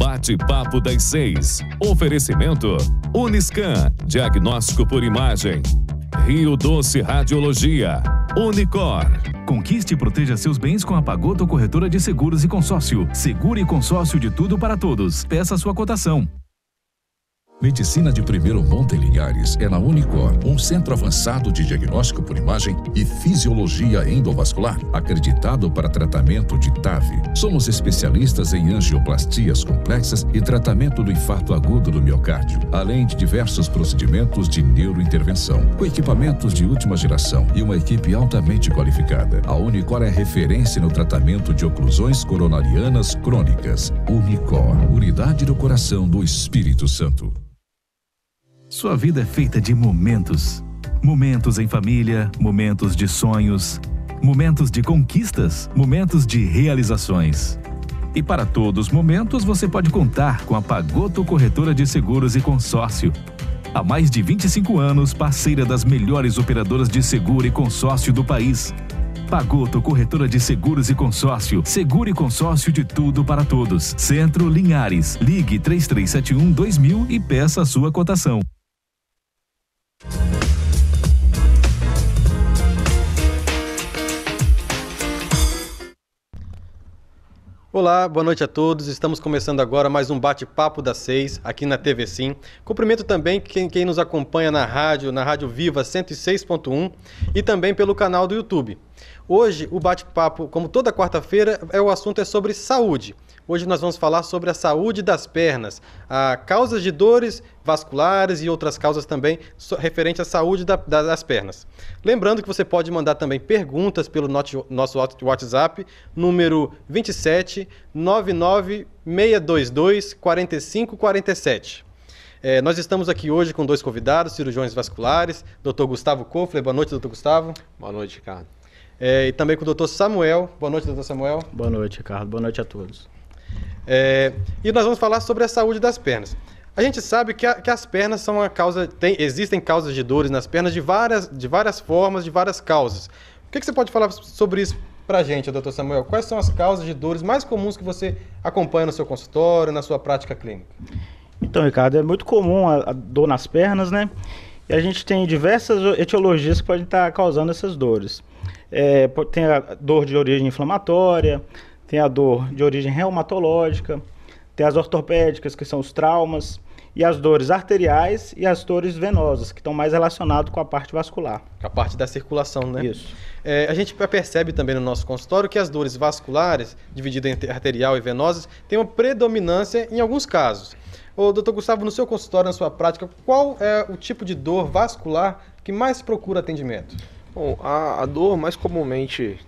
Bate-papo das 6. Oferecimento Uniscan, diagnóstico por imagem. Rio Doce Radiologia. Unicor. Conquiste e proteja seus bens com a Pagoto Corretora de Seguros e Consórcio. Seguro e consórcio de tudo para todos. Peça sua cotação. Medicina de primeiro monte em Linhares é na Unicor, um centro avançado de diagnóstico por imagem e fisiologia endovascular, acreditado para tratamento de TAV. Somos especialistas em angioplastias complexas e tratamento do infarto agudo do miocárdio, além de diversos procedimentos de neurointervenção, com equipamentos de última geração e uma equipe altamente qualificada. A Unicor é referência no tratamento de oclusões coronarianas crônicas. Unicor, unidade do coração do Espírito Santo. Sua vida é feita de momentos. Momentos em família, momentos de sonhos, momentos de conquistas, momentos de realizações. E para todos os momentos você pode contar com a Pagoto Corretora de Seguros e Consórcio. Há mais de 25 anos, parceira das melhores operadoras de seguro e consórcio do país. Pagoto Corretora de Seguros e Consórcio. Seguro e consórcio de tudo para todos. Centro Linhares. Ligue 3371-2000 e peça a sua cotação. Olá, boa noite a todos. Estamos começando agora mais um Bate-Papo das 6 aqui na TV Sim. Cumprimento também quem nos acompanha na Rádio Viva 106.1 e também pelo canal do YouTube. Hoje o bate-papo, como toda quarta-feira, o assunto é sobre saúde. Hoje nós vamos falar sobre a saúde das pernas, causas de dores vasculares e outras causas também referentes à saúde das pernas. Lembrando que você pode mandar também perguntas pelo nosso WhatsApp, número 27 99 622 4547. Nós estamos aqui hoje com dois convidados, cirurgiões vasculares, Dr. Gustavo Kofler. Boa noite, Dr. Gustavo. Boa noite, Ricardo. E também com o Dr. Samuel. Boa noite, Dr. Samuel. Boa noite, Ricardo. Boa noite a todos. E nós vamos falar sobre a saúde das pernas. A gente sabe que as pernas são uma causa, existem causas de dores nas pernas de várias formas, de várias causas. O que você pode falar sobre isso pra gente, Dr. Samuel? Quais são as causas de dores mais comuns que você acompanha no seu consultório, na sua prática clínica? Então, Ricardo, é muito comum a dor nas pernas, né? E a gente tem diversas etiologias que podem estar causando essas dores. Tem a dor de origem inflamatória, tem a dor de origem reumatológica, tem as ortopédicas, que são os traumas, e as dores arteriais e as dores venosas, que estão mais relacionadas com a parte vascular. Com a parte da circulação, né? Isso. A gente percebe também no nosso consultório que as dores vasculares, divididas entre arterial e venosas, têm uma predominância em alguns casos. Ô, doutor Gustavo, no seu consultório, na sua prática, qual é o tipo de dor vascular que mais procura atendimento? Bom, a dor mais comumente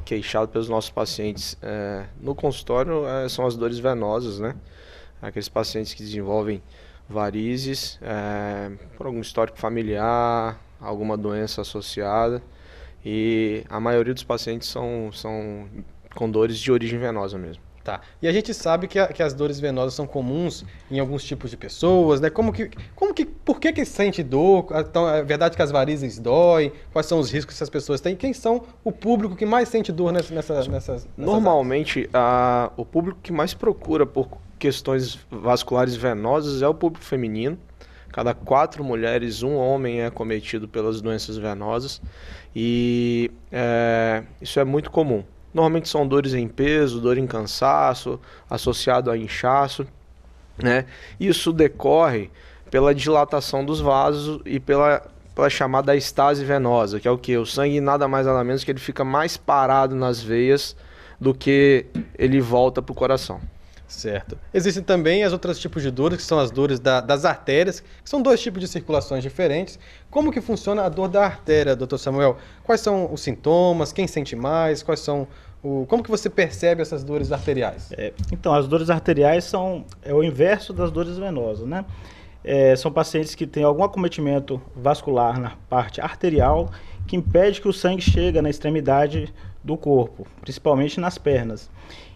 queixada pelos nossos pacientes no consultório são as dores venosas, né? Aqueles pacientes que desenvolvem varizes, por algum histórico familiar, alguma doença associada, e a maioria dos pacientes são com dores de origem venosa mesmo. Tá. E a gente sabe que as dores venosas são comuns em alguns tipos de pessoas, né? Por que sente dor? Então, é verdade que as varizes doem? Quais são os riscos que essas pessoas têm? Quem são o público que mais sente dor nessas Normalmente, o público que mais procura por questões vasculares venosas é o público feminino. Cada 4 mulheres, 1 homem é acometido pelas doenças venosas. E isso é muito comum. Normalmente são dores em peso, dor em cansaço, associado a inchaço, né? Isso decorre pela dilatação dos vasos e pela chamada estase venosa, que é o quê? O sangue nada mais nada menos que ele fica mais parado nas veias do que ele volta para o coração. Certo. Existem também as outros tipos de dores, que são as dores das artérias, que são 2 tipos de circulações diferentes. Como que funciona a dor da artéria, doutor Samuel? Quais são os sintomas? Quem sente mais? Como que você percebe essas dores arteriais? Então, as dores arteriais são o inverso das dores venosas, né? São pacientes que têm algum acometimento vascular na parte arterial que impede que o sangue chegue na extremidade do corpo, principalmente nas pernas.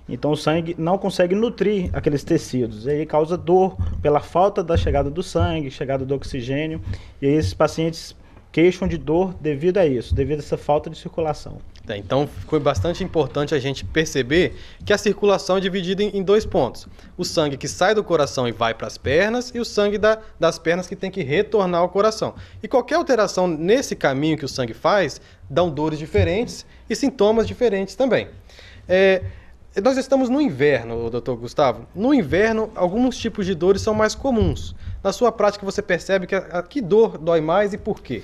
Então o sangue não consegue nutrir aqueles tecidos, e aí causa dor pela falta da chegada do sangue, chegada do oxigênio, e aí esses pacientes queixam de dor devido a isso, devido a essa falta de circulação. Então, foi bastante importante a gente perceber que a circulação é dividida em 2 pontos. O sangue que sai do coração e vai para as pernas e o sangue das pernas que tem que retornar ao coração. E qualquer alteração nesse caminho que o sangue faz, dão dores diferentes e sintomas diferentes também. Nós estamos no inverno, doutor Gustavo. No inverno, alguns tipos de dores são mais comuns. Na sua prática, você percebe que dor dói mais e por quê?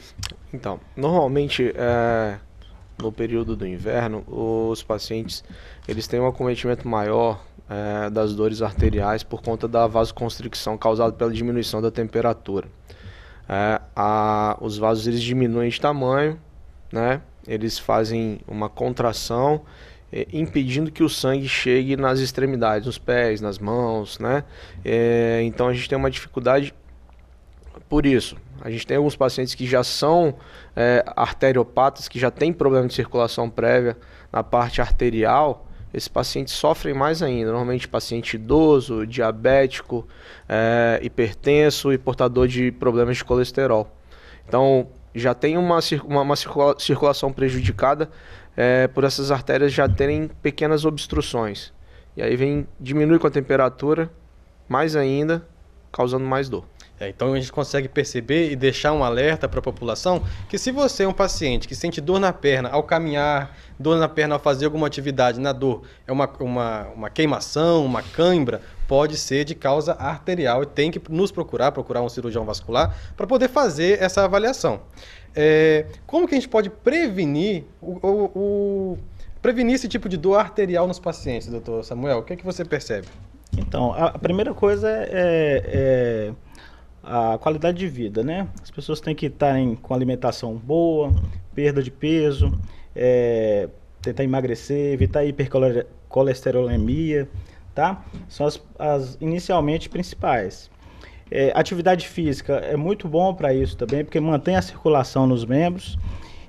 Então, normalmente, no período do inverno, os pacientes eles têm um acometimento maior das dores arteriais por conta da vasoconstricção causada pela diminuição da temperatura. Os vasos eles diminuem de tamanho, né? Eles fazem uma contração, impedindo que o sangue chegue nas extremidades, nos pés, nas mãos, né? Então a gente tem uma dificuldade por isso. A gente tem alguns pacientes que já são arteriopatas, que já têm problema de circulação prévia na parte arterial. Esses pacientes sofrem mais ainda, normalmente paciente idoso, diabético, hipertenso e portador de problemas de colesterol. Então já tem uma circulação prejudicada por essas artérias já terem pequenas obstruções. E aí diminui com a temperatura, mais ainda, causando mais dor. Então a gente consegue perceber e deixar um alerta para a população que se você é um paciente que sente dor na perna ao caminhar, dor na perna ao fazer alguma atividade, na dor é uma queimação, uma cãibra, pode ser de causa arterial e tem que nos procurar um cirurgião vascular para poder fazer essa avaliação. Como que a gente pode prevenir prevenir esse tipo de dor arterial nos pacientes, doutor Samuel? O que é que você percebe? Então, a primeira coisa é a qualidade de vida, né? As pessoas têm que estarem com alimentação boa, perda de peso, tentar emagrecer, evitar hipercolesterolemia, tá? São as inicialmente principais. Atividade física é muito bom para isso também, porque mantém a circulação nos membros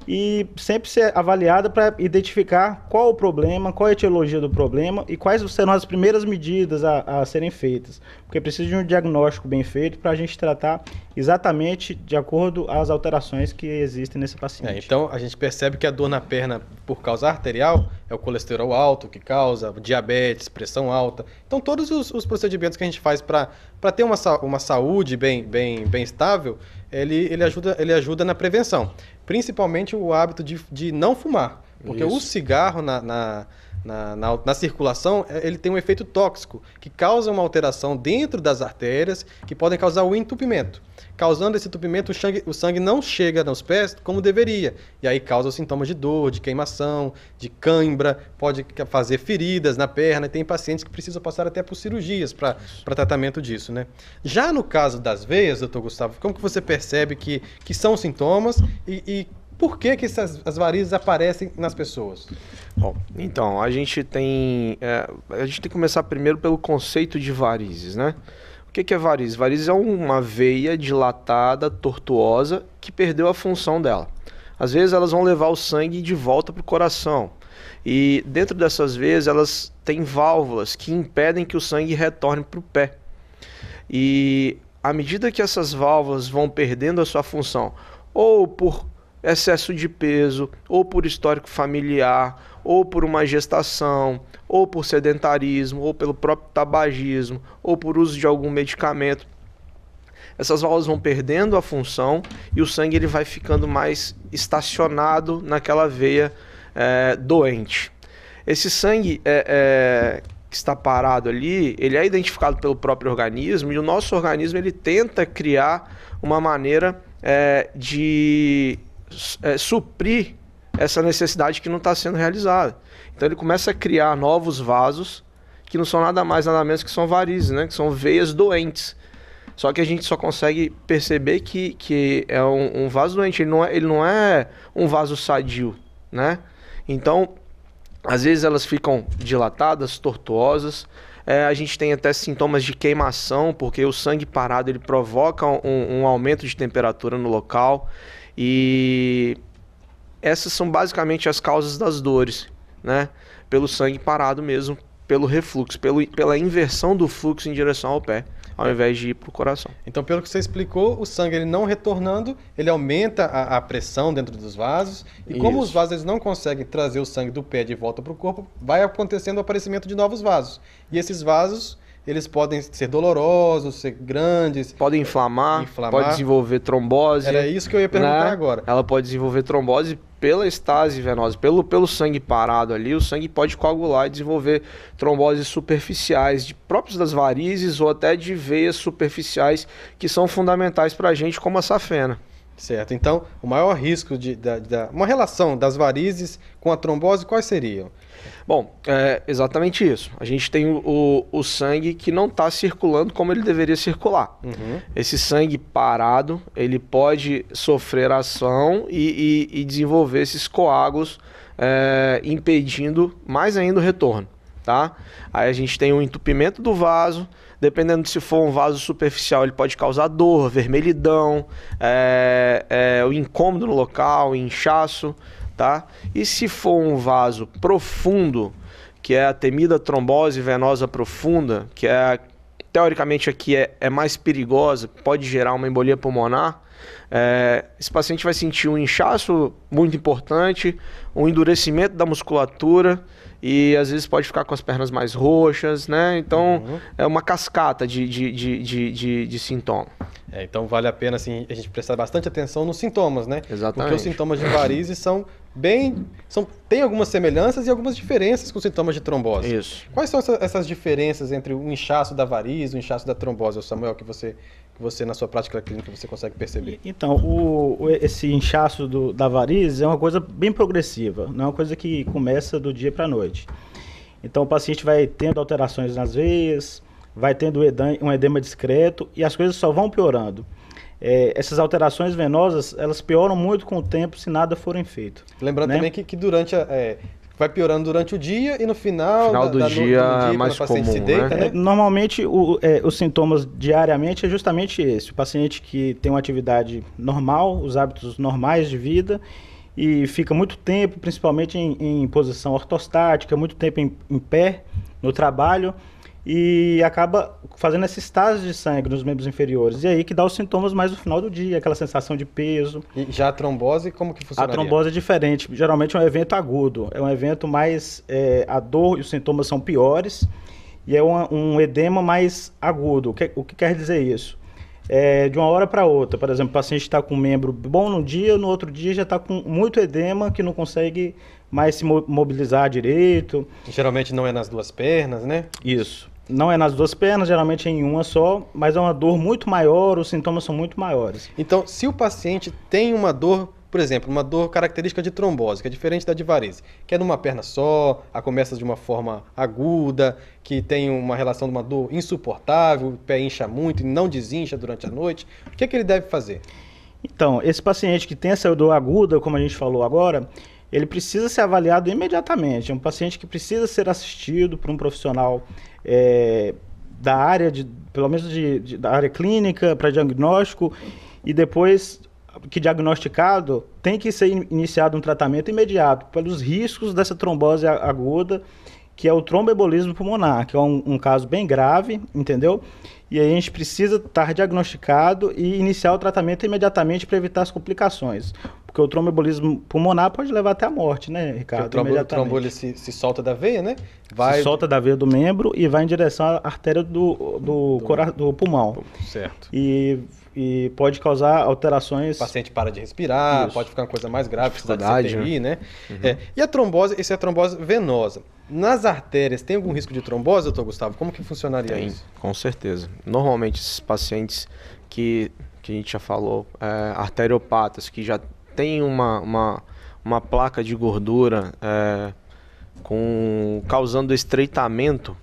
e sempre ser avaliada para identificar qual o problema, qual a etiologia do problema e quais serão as primeiras medidas a serem feitas. Porque precisa de um diagnóstico bem feito para a gente tratar exatamente de acordo às alterações que existem nesse paciente. Então, a gente percebe que a dor na perna por causa arterial é o colesterol alto que causa, diabetes, pressão alta. Então, todos os procedimentos que a gente faz para ter uma saúde bem estável, ele ajuda na prevenção. Principalmente o hábito de não fumar. Porque o cigarro na circulação, ele tem um efeito tóxico, que causa uma alteração dentro das artérias, que podem causar o entupimento. Causando esse entupimento, o sangue não chega nos pés como deveria. E aí causa sintomas de dor, de queimação, de cãibra, pode fazer feridas na perna. E tem pacientes que precisam passar até por cirurgias para tratamento disso, né? Já no caso das veias, doutor Gustavo, como que você percebe que são sintomas e por que as varizes aparecem nas pessoas? Bom, então, a gente tem que começar primeiro pelo conceito de varizes, né? O que é varizes? Varizes é uma veia dilatada, tortuosa, que perdeu a função dela. Às vezes elas vão levar o sangue de volta para o coração. E dentro dessas veias elas têm válvulas que impedem que o sangue retorne para o pé. E à medida que essas válvulas vão perdendo a sua função, ou por excesso de peso, ou por histórico familiar, ou por uma gestação, ou por sedentarismo, ou pelo próprio tabagismo, ou por uso de algum medicamento, essas válvulas vão perdendo a função e o sangue ele vai ficando mais estacionado naquela veia doente. Esse sangue que está parado ali, ele é identificado pelo próprio organismo e o nosso organismo ele tenta criar uma maneira de suprir essa necessidade que não está sendo realizada. Então ele começa a criar novos vasos que não são nada mais nada menos que são varizes, né? Que são veias doentes. Só que a gente só consegue perceber que é um vaso doente, ele não é um vaso sadio, né? Então, às vezes elas ficam dilatadas, tortuosas. A gente tem até sintomas de queimação, porque o sangue parado ele provoca um aumento de temperatura no local. E essas são basicamente as causas das dores, né? Pelo sangue parado mesmo, pelo refluxo, pela inversão do fluxo em direção ao pé. ao invés de ir para o coração. Então, pelo que você explicou, o sangue ele não retornando, ele aumenta a pressão dentro dos vasos. E como os vasos eles não conseguem trazer o sangue do pé de volta para o corpo, vai acontecendo o aparecimento de novos vasos. E esses vasos, eles podem ser dolorosos, ser grandes. Podem inflamar, pode desenvolver trombose. Era isso que eu ia perguntar agora. Ela pode desenvolver trombose pela estase venosa, pelo sangue parado ali, o sangue pode coagular e desenvolver tromboses superficiais, próprios das varizes ou até de veias superficiais, que são fundamentais para a gente, como a safena. Certo. Então, o maior risco uma relação das varizes com a trombose, quais seriam? Bom, é exatamente isso. A gente tem o sangue que não está circulando como ele deveria circular. Esse sangue parado, ele pode sofrer ação e desenvolver esses coágulos, impedindo mais ainda o retorno, tá? Aí a gente tem um entupimento do vaso. Dependendo de se for um vaso superficial, ele pode causar dor, vermelhidão, o incômodo no local, inchaço, tá? E se for um vaso profundo, que é a temida trombose venosa profunda, que teoricamente aqui é mais perigosa, pode gerar uma embolia pulmonar, esse paciente vai sentir um inchaço muito importante, um endurecimento da musculatura, e às vezes pode ficar com as pernas mais roxas, né? Então é uma cascata de sintoma. Então vale a pena assim, a gente prestar bastante atenção nos sintomas, né? Exatamente. Porque os sintomas de varizes tem algumas semelhanças e algumas diferenças com os sintomas de trombose. Isso. Quais são essas diferenças entre o inchaço da varize e o inchaço da trombose, Samuel, que você na sua prática clínica você consegue perceber? Então, esse inchaço da varize é uma coisa bem progressiva, não é uma coisa que começa do dia para a noite. Então o paciente vai tendo alterações nas veias, vai tendo um edema discreto e as coisas só vão piorando. Essas alterações venosas, elas pioram muito com o tempo se nada forem feito. Lembrando também que durante vai piorando durante o dia e no final do dia é mais comum, se deita, né? Normalmente, os sintomas diariamente é justamente esse. O paciente que tem uma atividade normal, os hábitos normais de vida, e fica muito tempo, principalmente em posição ortostática, muito tempo em pé, no trabalho, e acaba fazendo essa estase de sangue nos membros inferiores. E aí que dá os sintomas mais no final do dia, aquela sensação de peso. E já a trombose, como que funciona? A trombose é diferente. Geralmente é um evento agudo. É um evento mais... a dor e os sintomas são piores. E é um edema mais agudo. O que quer dizer isso? De uma hora para outra. Por exemplo, o paciente está com um membro bom num dia, no outro dia já está com muito edema, que não consegue mais se mobilizar direito. Geralmente não é nas duas pernas, né? Isso. Não é nas duas pernas, geralmente é em uma só, mas é uma dor muito maior, os sintomas são muito maiores. Então, se o paciente tem uma dor, por exemplo, uma dor característica de trombose, que é diferente da de varize, que é numa perna só, começa de uma forma aguda, que tem uma relação de uma dor insuportável, o pé incha muito e não desincha durante a noite, o que ele deve fazer? Então, esse paciente que tem essa dor aguda, como a gente falou agora, ele precisa ser avaliado imediatamente. É um paciente que precisa ser assistido por um profissional da área, pelo menos da área clínica, para diagnóstico, e depois que diagnosticado, tem que ser iniciado um tratamento imediato pelos riscos dessa trombose aguda, que é o tromboembolismo pulmonar, que é um caso bem grave, entendeu? E aí a gente precisa estar diagnosticado e iniciar o tratamento imediatamente para evitar as complicações. Porque o tromboembolismo pulmonar pode levar até a morte, né, Ricardo? O trombo ele se solta da veia, né? Se solta da veia do membro e vai em direção à artéria do pulmão. Certo. E pode causar alterações... O paciente para de respirar, pode ficar uma coisa mais grave, precisa de CTI, né? E a trombose, essa é a trombose venosa. Nas artérias, tem algum risco de trombose, doutor Gustavo? Como que funcionaria isso? Com certeza. Normalmente, esses pacientes que a gente já falou, arteriopatas, que já tem uma placa de gordura causando estreitamento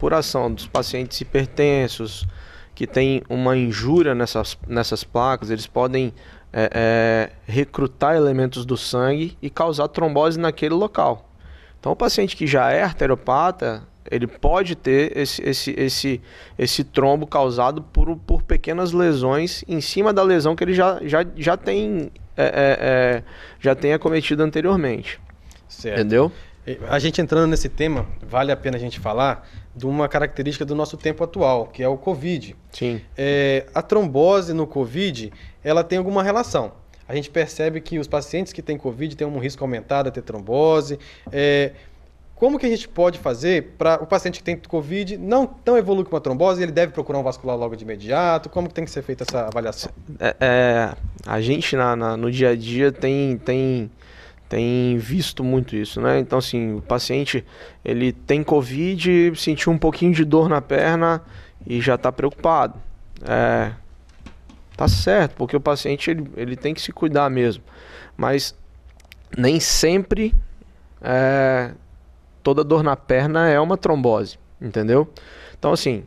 por ação dos pacientes hipertensos, que tem uma injúria nessas placas, eles podem recrutar elementos do sangue e causar trombose naquele local. Então, o paciente que já é arteriopata, ele pode ter esse trombo causado por pequenas lesões em cima da lesão que ele já tem acometido anteriormente. Certo. Entendeu? A gente entrando nesse tema, vale a pena a gente falar de uma característica do nosso tempo atual, que é o Covid. Sim. A trombose no Covid, ela tem alguma relação. A gente percebe que os pacientes que têm Covid têm um risco aumentado a ter trombose. Como que a gente pode fazer para o paciente que tem Covid não evoluir com uma trombose, ele deve procurar um vascular logo de imediato? Como que tem que ser feita essa avaliação? A gente no dia a dia tem visto muito isso, né? Então, assim, o paciente, ele tem Covid, sentiu um pouquinho de dor na perna e já está preocupado. Tá certo, porque o paciente, ele tem que se cuidar mesmo. Mas nem sempre toda dor na perna é uma trombose, entendeu? Então, assim,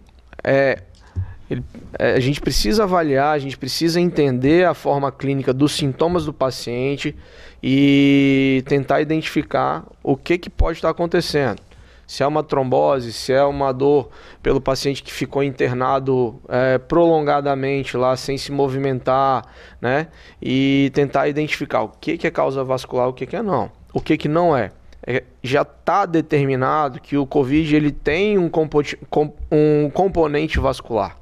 a gente precisa avaliar, a gente precisa entender a forma clínica dos sintomas do paciente e tentar identificar o que pode estar acontecendo. Se é uma trombose, se é uma dor pelo paciente que ficou internado prolongadamente lá, sem se movimentar, né? E tentar identificar o que é causa vascular, o que é não. O que não é. Já está determinado que o Covid ele tem um componente vascular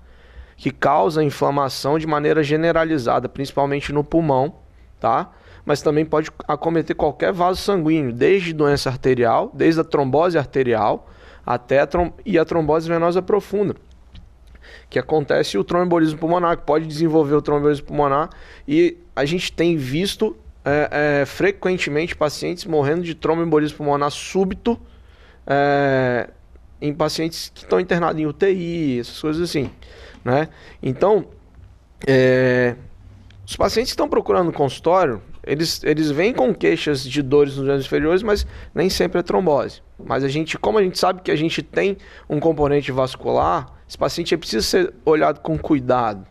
que causa inflamação de maneira generalizada, principalmente no pulmão, tá? Mas também pode acometer qualquer vaso sanguíneo, desde doença arterial, desde a trombose arterial até a trombose venosa profunda, que acontece o tromboembolismo pulmonar, que pode desenvolver o tromboembolismo pulmonar, e a gente tem visto frequentemente pacientes morrendo de tromboembolismo pulmonar súbito em pacientes que estão internados em UTI, essas coisas assim, né? Então, os pacientes que estão procurando consultório, eles vêm com queixas de dores nos membros inferiores, mas nem sempre é trombose. Mas como a gente sabe que a gente tem um componente vascular, esse paciente precisa ser olhado com cuidado,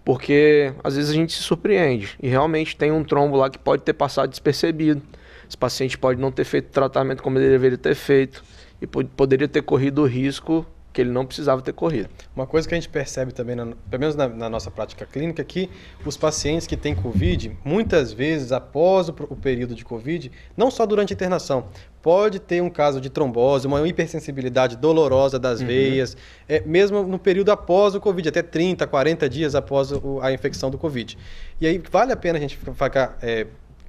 porque às vezes a gente se surpreende e realmente tem um trombo lá que pode ter passado despercebido. Esse paciente pode não ter feito o tratamento como ele deveria ter feito e poderia ter corrido o risco que ele não precisava ter corrido. Uma coisa que a gente percebe também, pelo menos na nossa prática clínica, é que os pacientes que têm Covid, muitas vezes após o período de Covid, não só durante a internação, pode ter um caso de trombose, uma hipersensibilidade dolorosa das veias, mesmo no período após o Covid, até 30, 40 dias após a infecção do Covid. E aí vale a pena a gente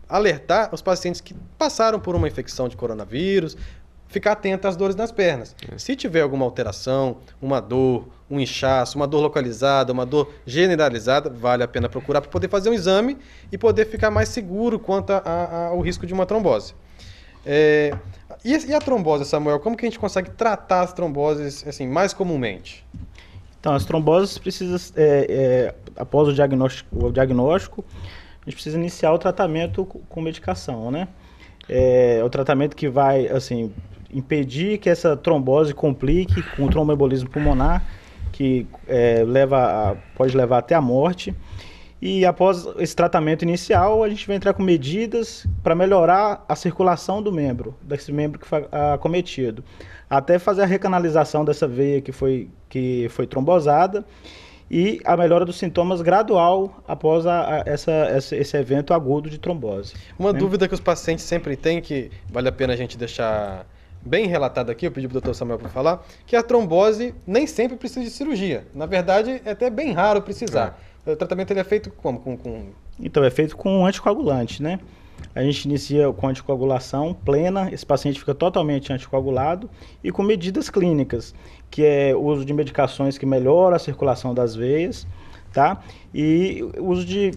alertar os pacientes que passaram por uma infecção de coronavírus, ficar atento às dores nas pernas. Se tiver alguma alteração, uma dor, um inchaço, uma dor localizada, uma dor generalizada, vale a pena procurar para poder fazer um exame e poder ficar mais seguro quanto ao risco de uma trombose. E a trombose, Samuel, como que a gente consegue tratar as tromboses assim, mais comumente? Então, as tromboses precisam, após o diagnóstico, a gente precisa iniciar o tratamento com medicação, né? O tratamento que vai, assim, impedir que essa trombose complique com o tromboembolismo pulmonar, que pode levar até a morte. E após esse tratamento inicial, a gente vai entrar com medidas para melhorar a circulação desse membro que foi acometido, até fazer a recanalização dessa veia que foi trombosada e a melhora dos sintomas gradual após esse evento agudo de trombose. Uma dúvida que os pacientes sempre têm, que vale a pena a gente deixar bem relatado aqui, eu pedi para o Dr. Samuel para falar, que a trombose nem sempre precisa de cirurgia. Na verdade, é até bem raro precisar. O tratamento ele é feito como? Então, é feito com anticoagulante, né? A gente inicia com anticoagulação plena, esse paciente fica totalmente anticoagulado e com medidas clínicas, que é o uso de medicações que melhoram a circulação das veias, tá? E o uso de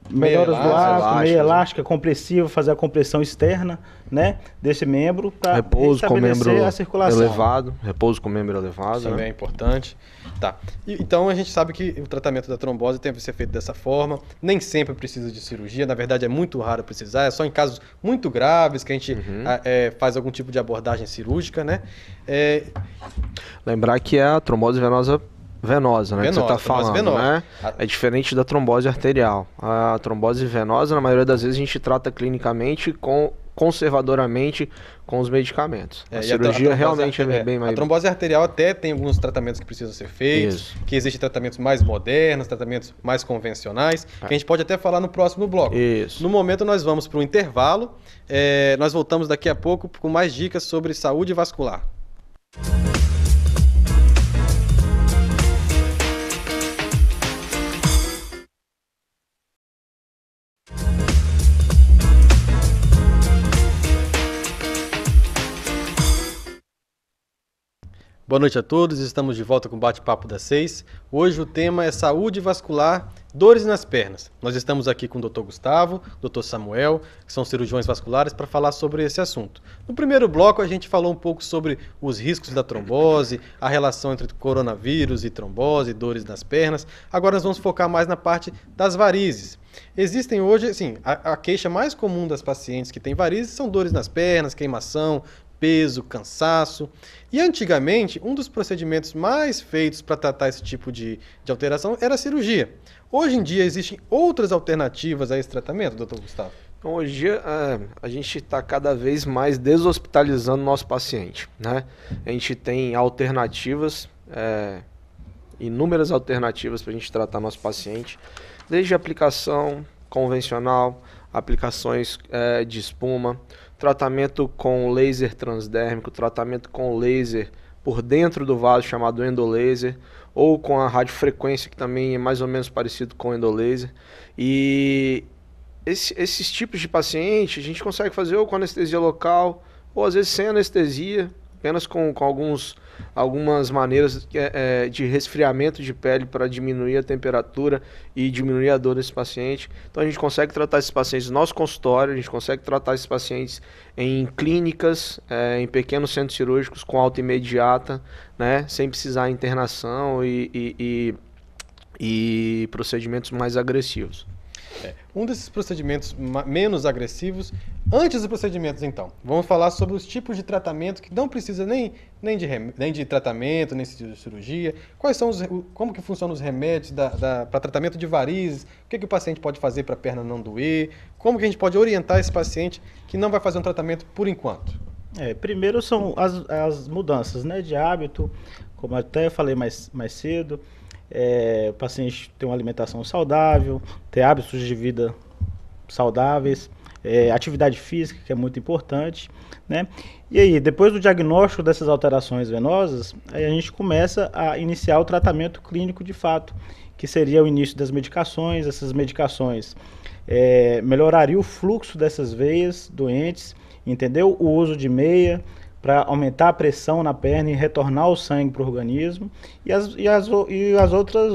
melhoras do arco, meia elástica, compressiva, fazer a compressão externa, né, desse membro para estabelecer a circulação. Repouso com membro elevado. Isso é importante. Tá. Então a gente sabe que o tratamento da trombose tem que ser feito dessa forma, nem sempre precisa de cirurgia, na verdade é muito raro precisar, é só em casos muito graves que a gente faz algum tipo de abordagem cirúrgica, né? Lembrar que é a trombose venosa, né, que você está falando, né? É diferente da trombose arterial. A trombose venosa, na maioria das vezes, a gente trata clinicamente com conservadoramente com os medicamentos. A E cirurgia realmente é bem mais... A trombose arterial até tem alguns tratamentos que precisam ser feitos, que existem tratamentos mais modernos, tratamentos mais convencionais, que a gente pode até falar no próximo bloco. Isso. No momento nós vamos para o intervalo, nós voltamos daqui a pouco com mais dicas sobre saúde vascular. Boa noite a todos, estamos de volta com o Bate-Papo das 6. Hoje o tema é saúde vascular, dores nas pernas. Nós estamos aqui com o Dr. Gustavo, Dr. Samuel, que são cirurgiões vasculares, para falar sobre esse assunto. No primeiro bloco a gente falou um pouco sobre os riscos da trombose, a relação entre coronavírus e trombose, dores nas pernas. Agora nós vamos focar mais na parte das varizes. Existem hoje, assim, a queixa mais comum das pacientes que têm varizes são dores nas pernas, queimação, peso, cansaço. E antigamente, um dos procedimentos mais feitos para tratar esse tipo de alteração era a cirurgia. Hoje em dia, existem outras alternativas a esse tratamento, doutor Gustavo? Então, hoje em dia, a gente está cada vez mais deshospitalizando o nosso paciente, né? A gente tem alternativas, inúmeras alternativas para a gente tratar nosso paciente, desde aplicação convencional, aplicações de espuma, tratamento com laser transdérmico, tratamento com laser por dentro do vaso chamado endolaser, ou com a radiofrequência, que também é mais ou menos parecido com o endolaser. E esses tipos de paciente a gente consegue fazer ou com anestesia local, ou às vezes sem anestesia, apenas com algumas maneiras de resfriamento de pele para diminuir a temperatura e diminuir a dor desse paciente. Então a gente consegue tratar esses pacientes no nosso consultório, a gente consegue tratar esses pacientes em clínicas, em pequenos centros cirúrgicos com alta imediata, né, sem precisar de internação e procedimentos mais agressivos. Um desses procedimentos menos agressivos, antes dos procedimentos então, vamos falar sobre os tipos de tratamento que não precisa nem de tratamento, nem de cirurgia. Quais são como que funcionam os remédios para tratamento de varizes? O que o paciente pode fazer para a perna não doer? Como que a gente pode orientar esse paciente que não vai fazer um tratamento por enquanto? Primeiro são as mudanças, né, de hábito, como até falei mais cedo. O paciente ter uma alimentação saudável, ter hábitos de vida saudáveis, atividade física, que é muito importante, né? E aí, depois do diagnóstico dessas alterações venosas, aí a gente começa a iniciar o tratamento clínico de fato, que seria o início das medicações. Essas medicações melhoraria o fluxo dessas veias doentes, entendeu? O uso de meia, para aumentar a pressão na perna e retornar o sangue para o organismo,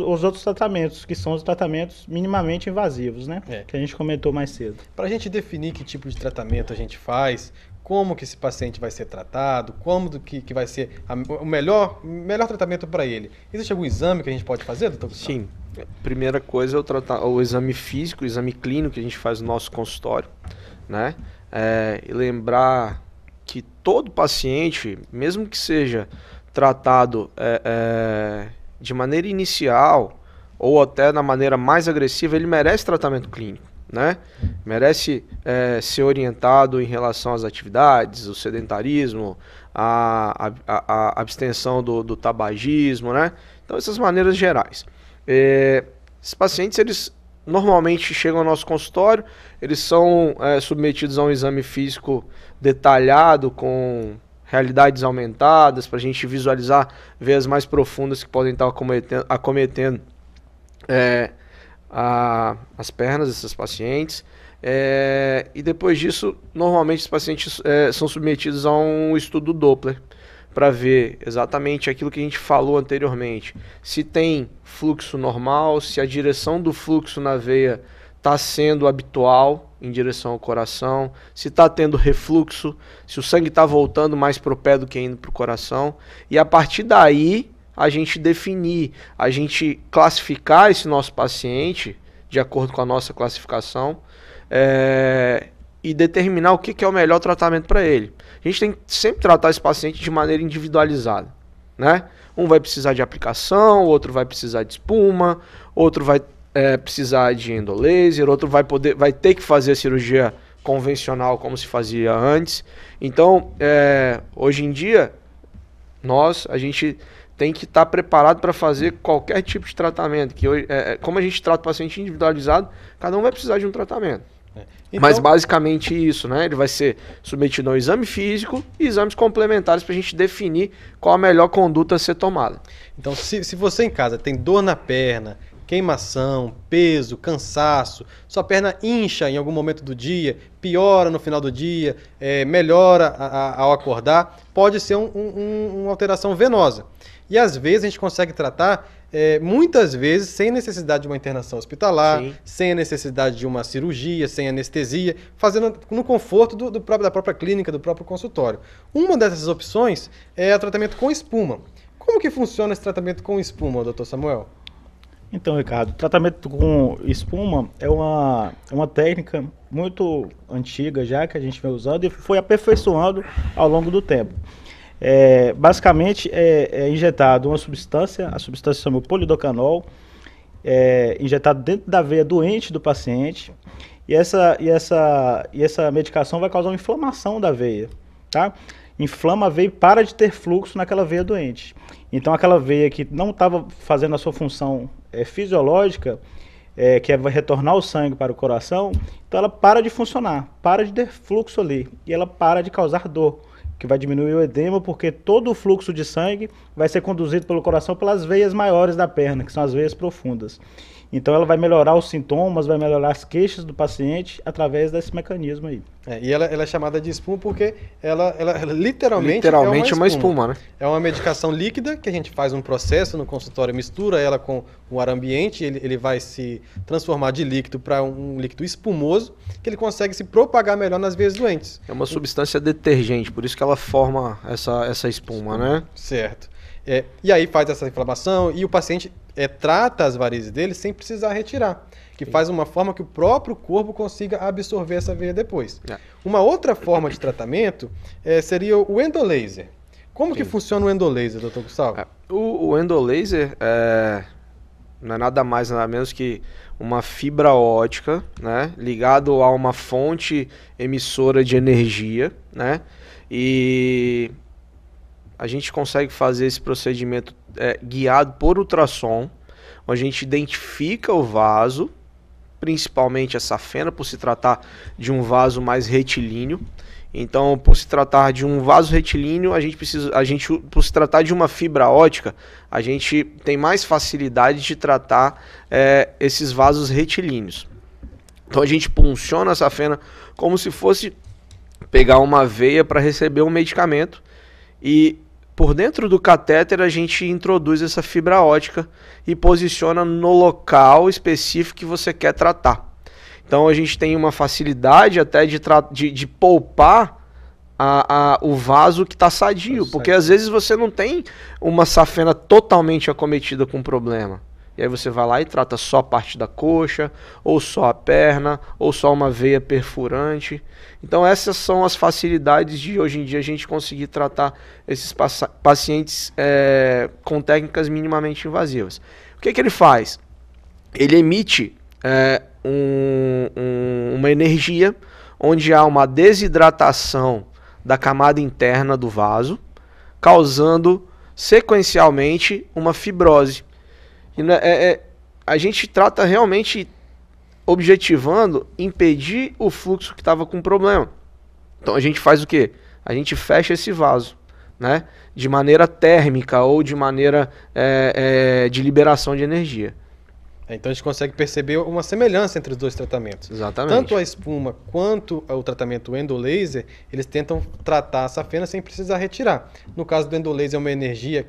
os outros tratamentos, que são os tratamentos minimamente invasivos, né? Que a gente comentou mais cedo. Para a gente definir que tipo de tratamento a gente faz, como que esse paciente vai ser tratado, como que vai ser o melhor tratamento para ele, existe algum exame que a gente pode fazer, doutor Gustavo? Sim. Primeira coisa é o exame físico, o exame clínico que a gente faz no nosso consultório, né? E lembrar que todo paciente, mesmo que seja tratado de maneira inicial ou até na maneira mais agressiva, ele merece tratamento clínico, né? Merece ser orientado em relação às atividades, o sedentarismo, a abstenção do tabagismo, né? Então, essas maneiras gerais. Esses pacientes, eles normalmente chegam ao nosso consultório, eles são submetidos a um exame físico detalhado, com realidades aumentadas, para a gente visualizar veias mais profundas que podem estar acometendo as pernas desses pacientes. E depois disso, normalmente os pacientes são submetidos a um estudo Doppler, para ver exatamente aquilo que a gente falou anteriormente. Se tem fluxo normal, se a direção do fluxo na veia está sendo habitual em direção ao coração, se está tendo refluxo, se o sangue está voltando mais para o pé do que indo para o coração. E a partir daí, a gente definir, a gente classificar esse nosso paciente, de acordo com a nossa classificação, e determinar o que é o melhor tratamento para ele. A gente tem que sempre tratar esse paciente de maneira individualizada, né? Um vai precisar de aplicação, outro vai precisar de espuma, outro vai precisar de endolaser, outro vai ter que fazer a cirurgia convencional como se fazia antes. Então, hoje em dia, a gente tem que estar preparado para fazer qualquer tipo de tratamento. Que hoje, como a gente trata o paciente individualizado, cada um vai precisar de um tratamento. Então, mas basicamente isso, né? Ele vai ser submetido a um exame físico e exames complementares para a gente definir qual a melhor conduta a ser tomada. Então, se você em casa tem dor na perna, queimação, peso, cansaço, sua perna incha em algum momento do dia, piora no final do dia, melhora ao acordar, pode ser uma alteração venosa. E às vezes a gente consegue tratar, muitas vezes, sem necessidade de uma internação hospitalar, sim, sem a necessidade de uma cirurgia, sem anestesia, fazendo no conforto da própria clínica, do próprio consultório. Uma dessas opções é o tratamento com espuma. Como que funciona esse tratamento com espuma, doutor Samuel? Então, Ricardo, o tratamento com espuma é uma técnica muito antiga já, que a gente vem usando e foi aperfeiçoando ao longo do tempo. Basicamente é injetado uma substância, a substância se chama polidocanol, injetado dentro da veia doente do paciente, e essa medicação vai causar uma inflamação da veia, tá? Inflama a veia e para de ter fluxo naquela veia doente. Então aquela veia que não estava fazendo a sua função fisiológica, que vai retornar o sangue para o coração, então ela para de funcionar, para de ter fluxo ali, e ela para de causar dor, que vai diminuir o edema, porque todo o fluxo de sangue vai ser conduzido pelo coração pelas veias maiores da perna, que são as veias profundas. Então ela vai melhorar os sintomas, vai melhorar as queixas do paciente através desse mecanismo aí. E ela é chamada de espuma porque ela literalmente é uma espuma, né? É uma medicação líquida que a gente faz um processo no consultório, mistura ela com o ar ambiente, ele vai se transformar de líquido para um líquido espumoso, que ele consegue se propagar melhor nas veias doentes. É uma substância detergente, por isso que ela forma essa espuma, né? Certo. E aí faz essa inflamação e o paciente trata as varizes dele sem precisar retirar, que faz uma forma que o próprio corpo consiga absorver essa veia depois. Uma outra forma de tratamento seria o endolaser. Como que funciona o endolaser, doutor Gustavo? O endolaser não é nada mais nada menos que uma fibra ótica, né, ligado a uma fonte emissora de energia, né, e a gente consegue fazer esse procedimento guiado por ultrassom, onde a gente identifica o vaso, principalmente a safena, por se tratar de um vaso mais retilíneo. Então, por se tratar de um vaso retilíneo, por se tratar de uma fibra ótica, a gente tem mais facilidade de tratar esses vasos retilíneos. Então, a gente punciona a safena como se fosse pegar uma veia para receber um medicamento, e por dentro do catéter a gente introduz essa fibra ótica e posiciona no local específico que você quer tratar. Então a gente tem uma facilidade até de poupar o vaso que está sadio, porque às vezes você não tem uma safena totalmente acometida com problema. E aí você vai lá e trata só a parte da coxa, ou só a perna, ou só uma veia perfurante. Então essas são as facilidades de hoje em dia a gente conseguir tratar esses pacientes com técnicas minimamente invasivas. O que ele faz? Ele emite uma energia onde há uma desidratação da camada interna do vaso, causando sequencialmente uma fibrose. A gente trata realmente objetivando impedir o fluxo que estava com problema. Então a gente faz o quê? A gente fecha esse vaso, né? De maneira térmica ou de maneira de liberação de energia. Então a gente consegue perceber uma semelhança entre os dois tratamentos. Exatamente. Tanto a espuma quanto o tratamento endolaser, eles tentam tratar a safena sem precisar retirar. No caso do endolaser é uma energia,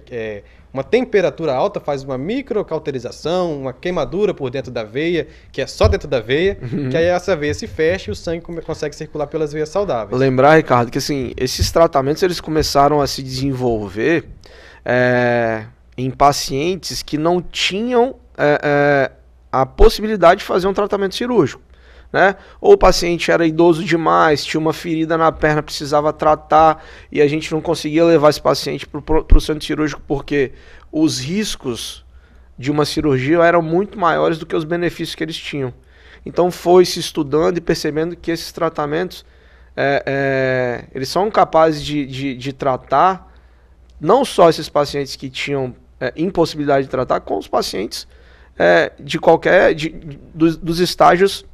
uma temperatura alta, faz uma microcauterização, uma queimadura por dentro da veia, que é só dentro da veia, que aí essa veia se fecha e o sangue consegue circular pelas veias saudáveis. Lembrar, Ricardo, que assim, esses tratamentos eles começaram a se desenvolver em pacientes que não tinham a possibilidade de fazer um tratamento cirúrgico, né? Ou o paciente era idoso demais, tinha uma ferida na perna, precisava tratar e a gente não conseguia levar esse paciente para o centro cirúrgico porque os riscos de uma cirurgia eram muito maiores do que os benefícios que eles tinham. Então foi se estudando e percebendo que esses tratamentos, eles são capazes de tratar não só esses pacientes que tinham impossibilidade de tratar, como os pacientes dos estágios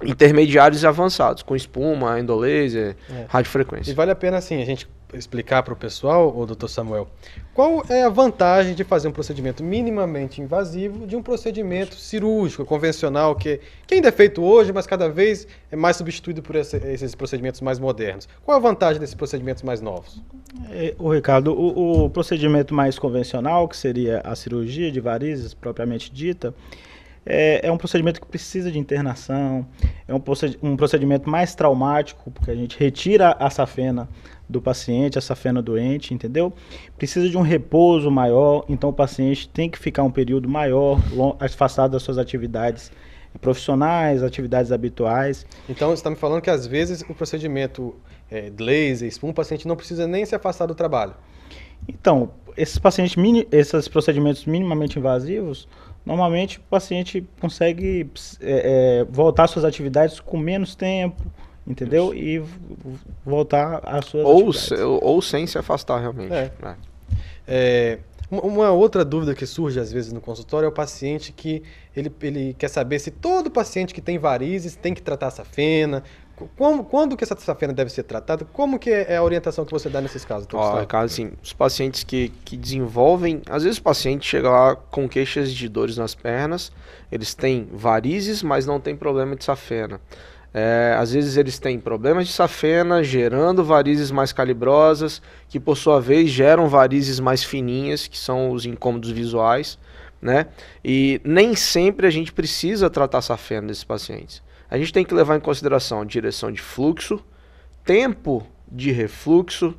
intermediários e avançados, com espuma, endolaser, radiofrequência. E vale a pena, assim, a gente explicar para o pessoal, Dr. Samuel, qual é a vantagem de fazer um procedimento minimamente invasivo de um procedimento cirúrgico, convencional, que ainda é feito hoje, mas cada vez é mais substituído por esses procedimentos mais modernos. Qual a vantagem desses procedimentos mais novos? Ricardo, o procedimento mais convencional, que seria a cirurgia de varizes propriamente dita, é um procedimento que precisa de internação, é um procedimento mais traumático, porque a gente retira a safena do paciente, a safena doente, entendeu? Precisa de um repouso maior, então o paciente tem que ficar um período maior, afastado das suas atividades profissionais, atividades habituais. Então você está me falando que às vezes o procedimento de laser, espuma, o paciente não precisa nem se afastar do trabalho. Então, esses procedimentos minimamente invasivos, normalmente o paciente consegue voltar às suas atividades com menos tempo, entendeu? E voltar às suas atividades. Ou sem se afastar realmente. Uma outra dúvida que surge às vezes no consultório é o paciente que ele quer saber se todo paciente que tem varizes tem que tratar a safena. Quando que essa safena deve ser tratada? Como que é a orientação que você dá nesses casos? Ricardo, assim, os pacientes que desenvolvem... Às vezes o paciente chega lá com queixas de dores nas pernas, eles têm varizes, mas não tem problema de safena. Às vezes eles têm problemas de safena, gerando varizes mais calibrosas, que por sua vez geram varizes mais fininhas, que são os incômodos visuais, né? E nem sempre a gente precisa tratar a safena desses pacientes. A gente tem que levar em consideração a direção de fluxo, tempo de refluxo,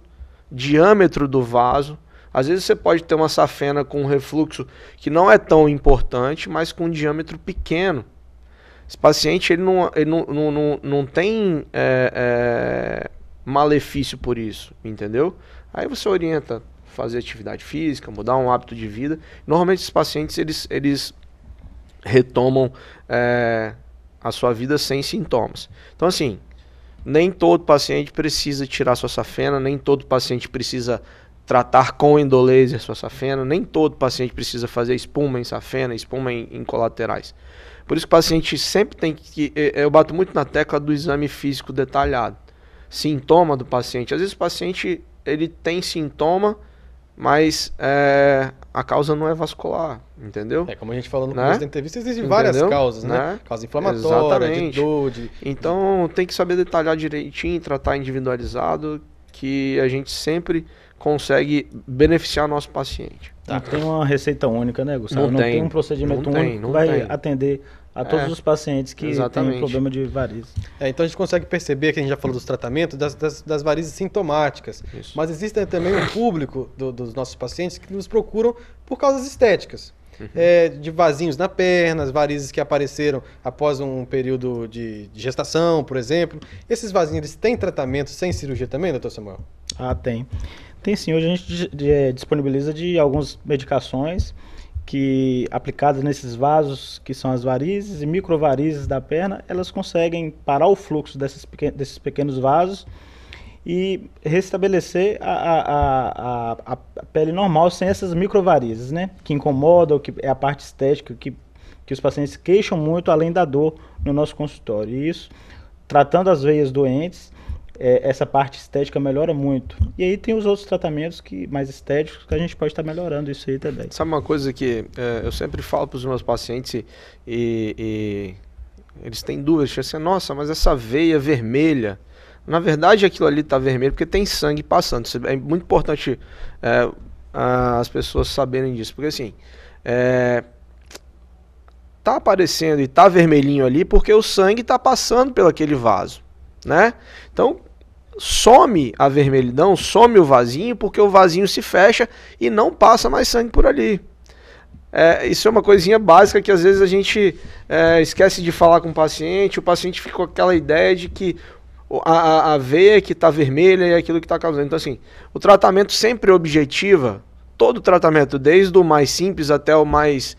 diâmetro do vaso. Às vezes você pode ter uma safena com um refluxo que não é tão importante, mas com um diâmetro pequeno. Esse paciente ele não tem malefício por isso, entendeu? Aí você orienta fazer atividade física, mudar um hábito de vida. Normalmente esses pacientes eles retomam a sua vida sem sintomas. Então assim, nem todo paciente precisa tirar sua safena, nem todo paciente precisa tratar com endolaser sua safena, nem todo paciente precisa fazer espuma em safena, espuma em colaterais. Por isso que o paciente sempre tem que... Eu bato muito na tecla do exame físico detalhado. Sintoma do paciente. Às vezes o paciente ele tem sintoma, mas a causa não é vascular, entendeu? Como a gente falou no começo da entrevista, existem várias causas, né? Causa inflamatória, de dor... Então tem que saber detalhar direitinho, tratar individualizado, que a gente sempre consegue beneficiar nosso paciente. Não tem uma receita única, né, Gustavo? Não tem um procedimento único que vai atender a todos os pacientes que têm problema de varizes. Então a gente consegue perceber que a gente já falou dos tratamentos, das varizes sintomáticas. Isso. Mas existe também um público dos nossos pacientes que nos procuram por causas estéticas. De vasinhos na perna, varizes que apareceram após um período de gestação, por exemplo. Esses vasinhos, eles têm tratamento sem cirurgia também, doutor Samuel? Tem. Tem sim, hoje a gente disponibiliza de algumas medicações que, aplicadas nesses vasos, que são as varizes e microvarizes da perna, elas conseguem parar o fluxo desses pequenos vasos e restabelecer a pele normal sem essas microvarizes, né? Que incomodam, que é a parte estética, que os pacientes queixam muito além da dor no nosso consultório. E isso, tratando as veias doentes, essa parte estética melhora muito. E aí tem os outros tratamentos mais estéticos que a gente pode estar melhorando isso aí também. Sabe uma coisa que eu sempre falo para os meus pacientes e eles têm dúvidas, assim, nossa, mas essa veia vermelha, na verdade aquilo ali está vermelho porque tem sangue passando. Isso é muito importante as pessoas saberem disso, porque assim, tá aparecendo e tá vermelhinho ali porque o sangue está passando pelo aquele vaso, né? Então some a vermelhidão, some o vasinho, porque o vasinho se fecha e não passa mais sangue por ali. Isso é uma coisinha básica que às vezes a gente esquece de falar com o paciente fica com aquela ideia de que a veia que está vermelha é aquilo que está causando. Então assim, o tratamento sempre objetiva todo tratamento, desde o mais simples até o mais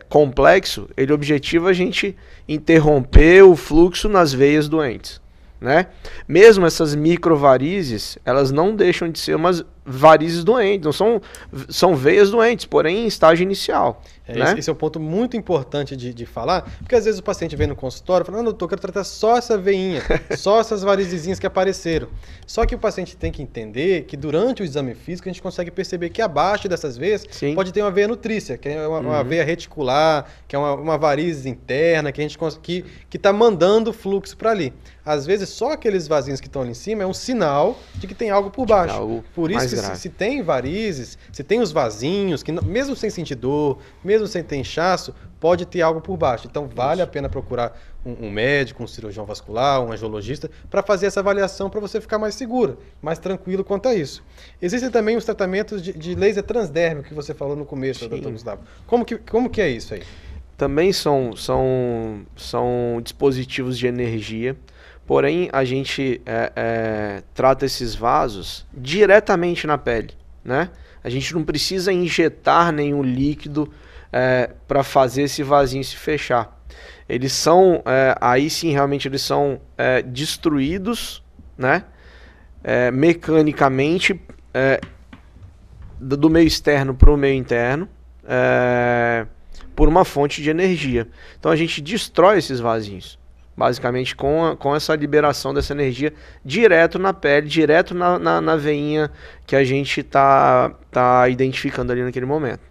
complexo, ele objetiva a gente interromper o fluxo nas veias doentes, né? Mesmo essas microvarizes, elas não deixam de ser umas varizes doentes, não são veias doentes, porém em estágio inicial. Né? Esse é um ponto muito importante de falar, porque às vezes o paciente vem no consultório e fala, doutor, eu quero tratar só essa veinha, só essas varizezinhas que apareceram. Só que o paciente tem que entender que durante o exame físico a gente consegue perceber que abaixo dessas veias pode ter uma veia nutrícia, que é uma veia reticular, que é uma variz interna, que a gente que está mandando fluxo para ali. Às vezes só aqueles vasinhos que estão ali em cima é um sinal de que tem algo por baixo. Por isso que se tem varizes, se tem os vasinhos, que mesmo sem sentir dor, mesmo sem ter inchaço, pode ter algo por baixo. Então vale a pena procurar um médico, um cirurgião vascular, um angiologista, para fazer essa avaliação para você ficar mais segura, mais tranquilo quanto a isso. Existem também os tratamentos de laser transdérmico que você falou no começo, doutor Gustavo. Como que é isso aí? Também são dispositivos de energia, porém a gente trata esses vasos diretamente na pele, né? A gente não precisa injetar nenhum líquido para fazer esse vasinho se fechar. Eles são, aí sim, realmente eles são destruídos, né? Mecanicamente, do meio externo para o meio interno, por uma fonte de energia. Então a gente destrói esses vasinhos, basicamente com essa liberação dessa energia direto na pele, direto na veinha que a gente tá identificando ali naquele momento.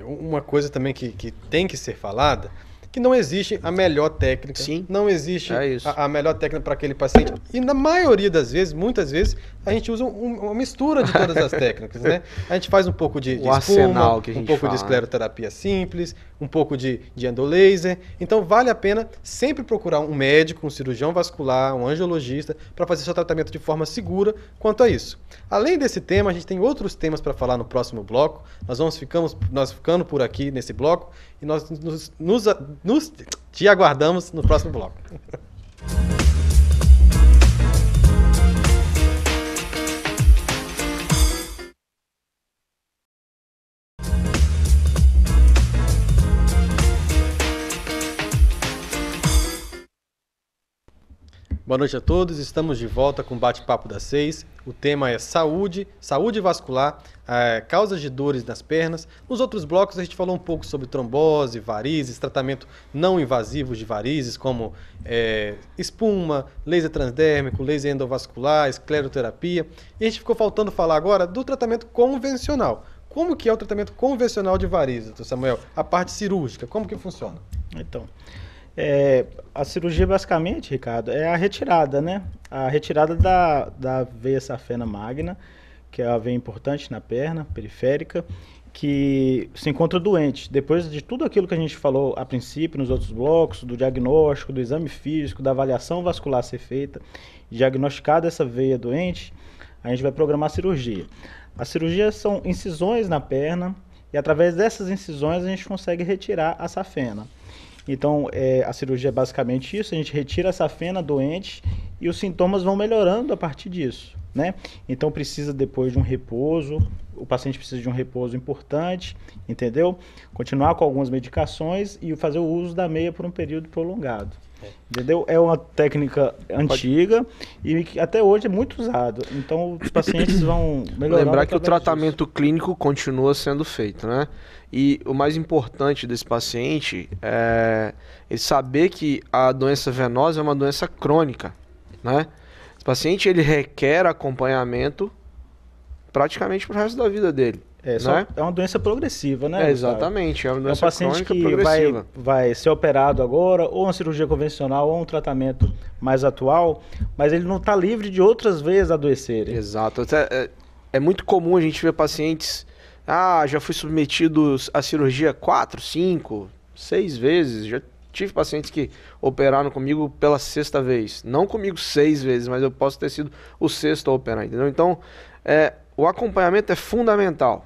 Uma coisa também que tem que ser falada, que não existe a melhor técnica, não existe a melhor técnica para aquele paciente. E na maioria das vezes, muitas vezes, a gente usa uma mistura de todas as técnicas, né? A gente faz um pouco de espuma, um pouco de escleroterapia simples, um pouco de endolaser. Então vale a pena sempre procurar um médico, um cirurgião vascular, um angiologista, para fazer seu tratamento de forma segura quanto a isso. Além desse tema, a gente tem outros temas para falar no próximo bloco. Nós ficando por aqui nesse bloco e nós te aguardamos no próximo bloco. Boa noite a todos, estamos de volta com o Bate-Papo das 6. O tema é saúde vascular, causas de dores nas pernas. Nos outros blocos a gente falou um pouco sobre trombose, varizes, tratamento não invasivo de varizes, como espuma, laser transdérmico, laser endovascular, escleroterapia. E a gente ficou faltando falar agora do tratamento convencional. Como que é o tratamento convencional de varizes, doutor Samuel? A parte cirúrgica, como que funciona? Então, a cirurgia basicamente, Ricardo, é a retirada, né? A retirada da veia safena magna, que é a veia importante na perna periférica, que se encontra doente. Depois de tudo aquilo que a gente falou a princípio, nos outros blocos, do diagnóstico, do exame físico, da avaliação vascular ser feita, diagnosticada essa veia doente, a gente vai programar a cirurgia. A cirurgia são incisões na perna, e através dessas incisões a gente consegue retirar a safena. Então, a cirurgia é basicamente isso, a gente retira a safena doente e os sintomas vão melhorando a partir disso, né? Então, precisa depois de um repouso, o paciente precisa de um repouso importante, entendeu? Continuar com algumas medicações e fazer o uso da meia por um período prolongado. Entendeu? É uma técnica antiga e que até hoje é muito usado. Então, os pacientes vão melhorar. Lembrar que o tratamento clínico continua sendo feito, né? E o mais importante desse paciente é ele saber que a doença venosa é uma doença crônica, né? Esse paciente ele requer acompanhamento praticamente pro resto da vida dele. Né? É uma doença progressiva, né? Exatamente, é uma doença paciente crônica que progressiva. vai ser operado agora, ou uma cirurgia convencional, ou um tratamento mais atual, mas ele não está livre de outras vezes adoecerem. Exato. É muito comum a gente ver pacientes, já fui submetido à cirurgia 4, 5, 6 vezes, já tive pacientes que operaram comigo pela 6ª vez. Não comigo 6 vezes, mas eu posso ter sido o 6º a operar, entendeu? Então, o acompanhamento é fundamental.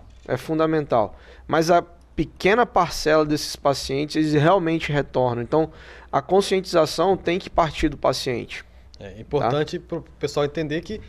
Mas a pequena parcela desses pacientes, eles realmente retornam. Então, a conscientização tem que partir do paciente. É importante para o pessoal entender que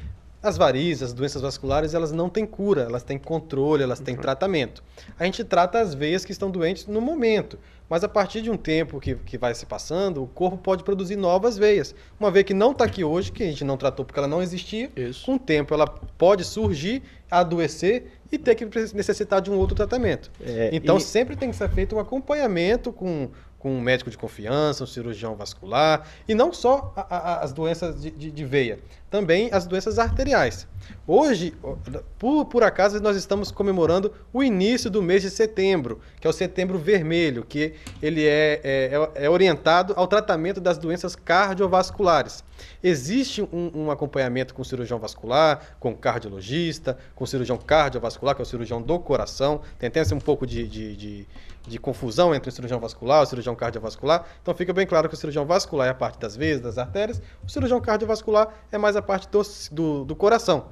As varizes, as doenças vasculares, elas não têm cura, elas têm controle, elas têm tratamento. A gente trata as veias que estão doentes no momento, mas a partir de um tempo que vai se passando, o corpo pode produzir novas veias. Uma veia que não está aqui hoje, que a gente não tratou porque ela não existia, com o tempo ela pode surgir, adoecer e ter que necessitar de um outro tratamento. Então sempre tem que ser feito um acompanhamento com um médico de confiança, um cirurgião vascular, e não só as doenças de veia, também as doenças arteriais. Hoje, por acaso, nós estamos comemorando o início do mês de setembro, que é o Setembro Vermelho, que ele é orientado ao tratamento das doenças cardiovasculares. Existe um acompanhamento com o cirurgião vascular, com o cardiologista, com o cirurgião cardiovascular, que é o cirurgião do coração. Tem até um pouco de confusão entre o cirurgião vascular e o cirurgião cardiovascular. Então fica bem claro que o cirurgião vascular é a parte das veias, das artérias, o cirurgião cardiovascular é mais a parte do coração.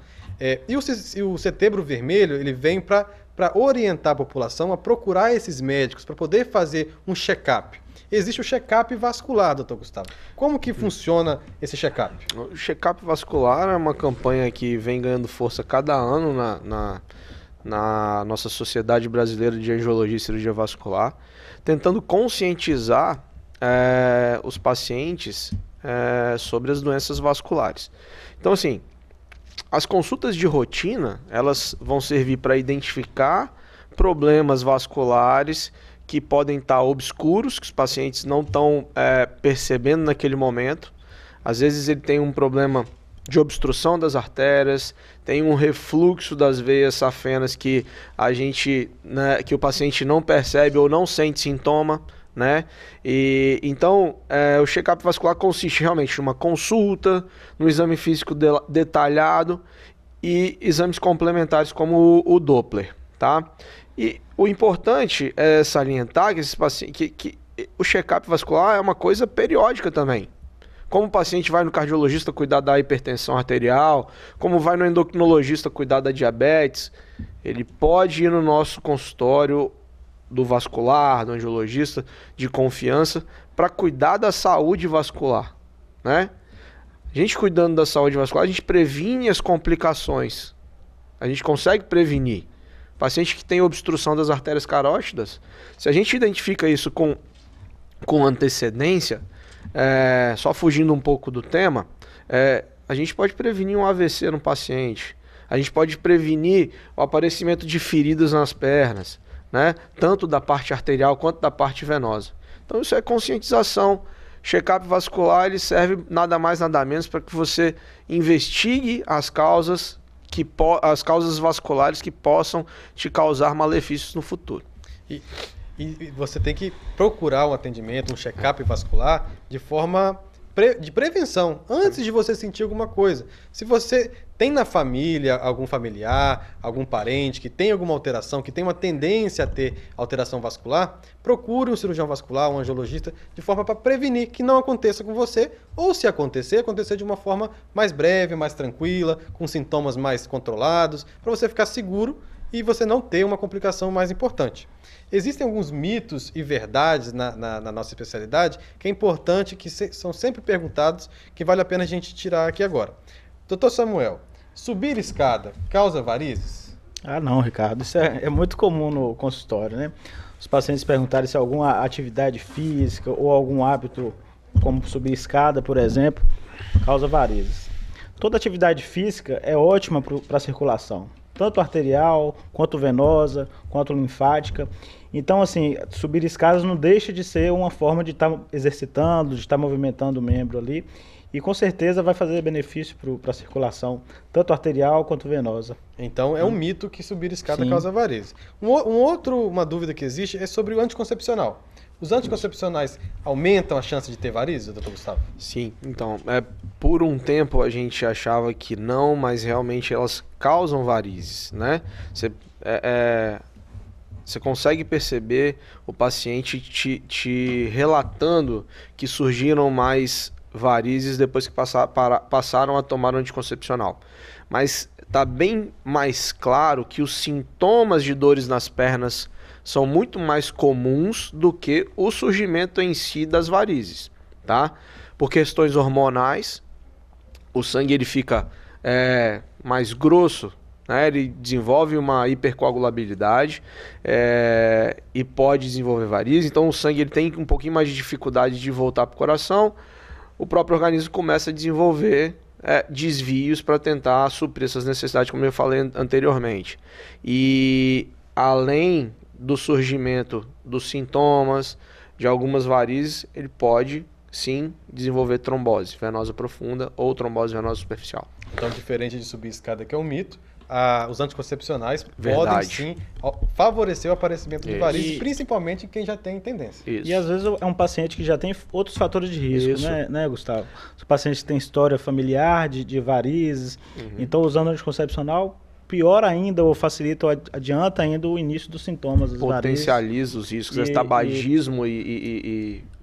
E o Setembro Vermelho, ele vem para orientar a população a procurar esses médicos, para poder fazer um check-up. Existe o check-up vascular, doutor Gustavo. Como que funciona esse check-up? O check-up vascular é uma campanha que vem ganhando força cada ano na nossa Sociedade Brasileira de Angiologia e Cirurgia Vascular, tentando conscientizar os pacientes sobre as doenças vasculares. Então, assim, as consultas de rotina, elas vão servir para identificar problemas vasculares que podem estar obscuros, que os pacientes não estão percebendo naquele momento. Às vezes ele tem um problema de obstrução das artérias, tem um refluxo das veias safenas que que o paciente não percebe ou não sente sintoma, né? E então o check-up vascular consiste realmente numa consulta, num exame físico detalhado e exames complementares como o Doppler, tá? E o importante é salientar que esses pacientes, que o check-up vascular é uma coisa periódica também. Como o paciente vai no cardiologista cuidar da hipertensão arterial, como vai no endocrinologista cuidar da diabetes, ele pode ir no nosso consultório do vascular, do angiologista de confiança, para cuidar da saúde vascular, né? A gente cuidando da saúde vascular, a gente previne as complicações. A gente consegue prevenir. Paciente que tem obstrução das artérias carótidas, se a gente identifica isso com antecedência, só fugindo um pouco do tema, a gente pode prevenir um AVC no paciente, a gente pode prevenir o aparecimento de feridas nas pernas, né? Tanto da parte arterial quanto da parte venosa. Então isso é conscientização. Check-up vascular ele serve nada mais nada menos para que você investigue as causas vasculares que possam te causar malefícios no futuro. E você tem que procurar um atendimento, um check-up vascular de forma de prevenção, antes de você sentir alguma coisa. Se você tem na família algum familiar, algum parente que tem alguma alteração, que tem uma tendência a ter alteração vascular, procure um cirurgião vascular, um angiologista, de forma para prevenir que não aconteça com você, ou se acontecer de uma forma mais breve, mais tranquila, com sintomas mais controlados, para você ficar seguro e você não ter uma complicação mais importante. Existem alguns mitos e verdades na nossa especialidade que é importante, que são sempre perguntados, que vale a pena a gente tirar aqui agora. Doutor Samuel, subir escada causa varizes? Não, Ricardo, isso é muito comum no consultório, né? Os pacientes perguntarem se alguma atividade física ou algum hábito, como subir escada, por exemplo, causa varizes. Toda atividade física é ótima para a circulação, tanto arterial, quanto venosa, quanto linfática. Então, assim, subir escadas não deixa de ser uma forma de estar exercitando, de estar movimentando o membro ali. E com certeza vai fazer benefício para a circulação, tanto arterial quanto venosa. Então é um mito que subir escada causa varizes. Uma dúvida que existe é sobre o anticoncepcional. Os anticoncepcionais aumentam a chance de ter varizes, doutor Gustavo? Sim, então, por um tempo a gente achava que não, mas realmente elas causam varizes, né? Você consegue perceber o paciente te relatando que surgiram mais varizes depois que passaram a tomar o anticoncepcional. Mas está bem mais claro que os sintomas de dores nas pernas são muito mais comuns do que o surgimento em si das varizes, tá? Por questões hormonais, o sangue ele fica mais grosso, né? Ele desenvolve uma hipercoagulabilidade e pode desenvolver varizes. Então o sangue ele tem um pouquinho mais de dificuldade de voltar para o coração. O próprio organismo começa a desenvolver desvios para tentar suprir essas necessidades, como eu falei anteriormente. E além do surgimento dos sintomas de algumas varizes, ele pode sim desenvolver trombose venosa profunda ou trombose venosa superficial. Então, diferente de subir escada, que é um mito, os anticoncepcionais Verdade. podem sim favorecer o aparecimento de Isso. varizes, principalmente em quem já tem tendência. Isso. E às vezes é um paciente que já tem outros fatores de risco, Isso. né, Gustavo? Se o paciente tem história familiar de varizes, então usando anticoncepcional, pior ainda, ou facilita ou adianta ainda o início dos sintomas das varizes. Potencializa os riscos. E- Tabagismo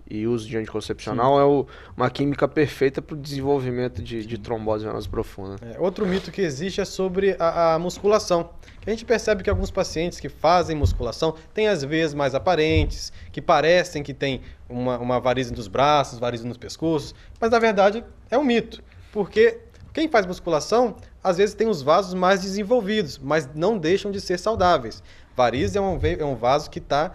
e uso de anticoncepcional é uma química perfeita para o desenvolvimento de trombose venosa profunda. Outro mito que existe é sobre a musculação. Que a gente percebe que alguns pacientes que fazem musculação têm as veias mais aparentes, que parecem que tem uma varize nos braços, varize nos pescoços, mas na verdade é um mito, porque quem faz musculação às vezes tem os vasos mais desenvolvidos, mas não deixam de ser saudáveis. Varize é um vaso que está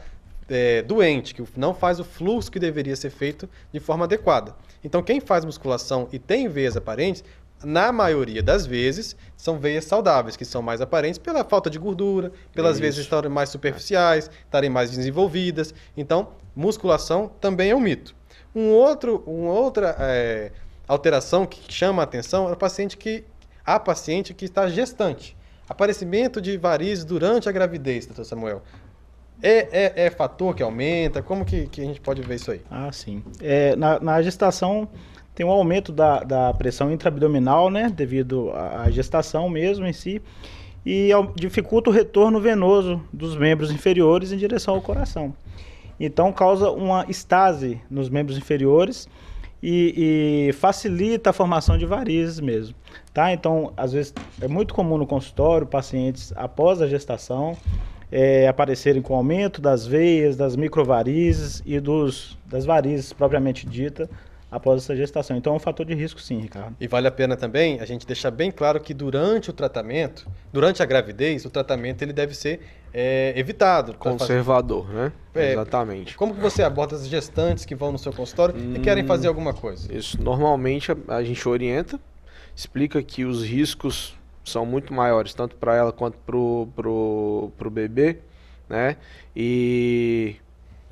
doente, que não faz o fluxo que deveria ser feito de forma adequada. Então, quem faz musculação e tem veias aparentes, na maioria das vezes, são veias saudáveis, que são mais aparentes pela falta de gordura, pelas vezes estarem mais superficiais, estarem mais desenvolvidas. Então, musculação também é um mito. Uma outra alteração que chama a atenção é a paciente que está gestante. Aparecimento de varizes durante a gravidez, doutor Samuel. É fator que aumenta? Como que a gente pode ver isso aí? Ah, sim. Na gestação tem um aumento da pressão intraabdominal, né? Devido à gestação mesmo em si. E dificulta o retorno venoso dos membros inferiores em direção ao coração. Então causa uma estase nos membros inferiores e facilita a formação de varizes mesmo. Tá? Então, às vezes, é muito comum no consultório pacientes após a gestação aparecerem com aumento das veias, das microvarizes e das varizes propriamente dita após essa gestação. Então é um fator de risco sim, Ricardo. E vale a pena também a gente deixar bem claro que durante o tratamento, durante a gravidez, o tratamento ele deve ser evitado. Conservador, né? Exatamente. Como que você aborda as gestantes que vão no seu consultório e querem fazer alguma coisa? Isso, normalmente a gente orienta, explica que os riscos são muito maiores, tanto para ela quanto pro bebê, né? E